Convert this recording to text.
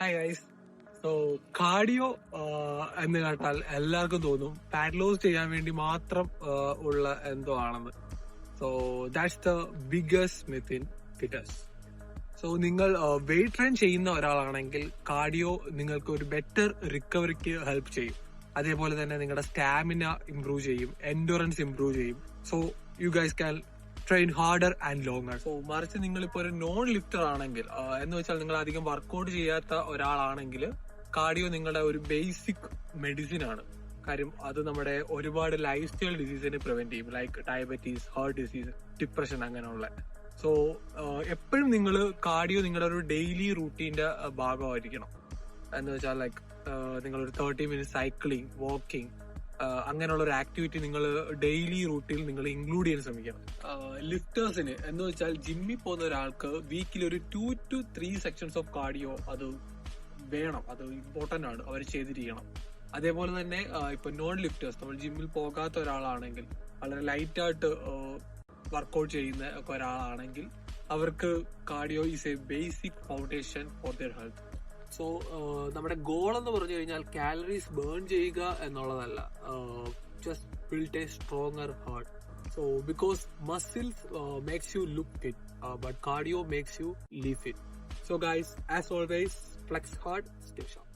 Hi guys. So cardio എന്ന് കേട്ടാൽ എല്ലാവർക്കും തോന്നും ഫാറ്റ് ലോസ് ചെയ്യാൻ വേണ്ടി മാത്രം ഉള്ള എന്തോ ആണെന്ന്. So that's the biggest myth in fitness. So നിങ്ങൾ വെയിറ്റ് ട്രെയിൻ ചെയ്യുന്ന ഒരാളാണെങ്കിൽ കാർഡിയോ നിങ്ങൾക്ക് ഒരു ബെറ്റർ റിക്കവറിക്ക് ഹെൽപ്പ് ചെയ്യും. അതേപോലെ തന്നെ നിങ്ങളുടെ സ്റ്റാമിന ഇംപ്രൂവ് ചെയ്യും, എൻഡുറൻസ് ഇംപ്രൂവ് ചെയ്യും. So you guys can train harder and longer. So മറിച്ച് നിങ്ങളിപ്പോ ഒരു നോൺ ലിഫ്റ്റർ ആണെങ്കിൽ, എന്ന് വെച്ചാൽ നിങ്ങൾ അധികം വർക്കൗട്ട് ചെയ്യാത്ത ഒരാളാണെങ്കിൽ കാർഡിയോ നിങ്ങളുടെ ഒരു ബേസിക് മെഡിസിൻ ആണ്. കാര്യം അത് നമ്മുടെ ഒരുപാട് ലൈഫ് സ്റ്റൈൽ ഡിസീസിനെ പ്രിവെന്റ് ചെയ്യും, like diabetes, heart disease, depression അങ്ങനെയുള്ള. സോ എപ്പോഴും നിങ്ങൾ കാർഡിയോ നിങ്ങളുടെ ഒരു ഡെയിലി റൂട്ടീന്റെ ഭാഗമായിരിക്കണം. എന്ന് വെച്ചാൽ ലൈക്ക് നിങ്ങളൊരു 30 മിനിറ്റ് സൈക്ലിംഗ്, വാക്കിംഗ്, അങ്ങനെയുള്ള ഒരു ആക്ടിവിറ്റി നിങ്ങൾ ഡെയിലി റൂട്ടിൽ നിങ്ങൾ ഇൻക്ലൂഡ് ചെയ്യാൻ ശ്രമിക്കണം. ലിഫ്റ്റേഴ്സിന് എന്ന് വെച്ചാൽ ജിമ്മിൽ പോകുന്ന ഒരാൾക്ക് വീക്കിൽ ഒരു 2 to 3 സെക്ഷൻസ് ഓഫ് കാർഡിയോ അത് വേണം, അത് ഇമ്പോർട്ടന്റ് ആണ്, അവർ ചെയ്തിരിക്കണം. അതേപോലെ തന്നെ ഇപ്പൊ നോൺ ലിഫ്റ്റേഴ്സ്, നമ്മൾ ജിമ്മിൽ പോകാത്ത ഒരാളാണെങ്കിൽ, വളരെ ലൈറ്റ് ആയിട്ട് വർക്കൗട്ട് ചെയ്യുന്ന ഒക്കെ ഒരാളാണെങ്കിൽ അവർക്ക് cardio is A basic foundation for their health. So നമ്മുടെ ഗോൾ എന്ന് പറഞ്ഞു കഴിഞ്ഞാൽ കാലറീസ് ബേൺ ചെയ്യുക എന്നുള്ളതല്ല, just build A stronger heart. So because muscles makes you look fit, but cardio makes you leave fit. So guys, as always, flex hard, stay sharp.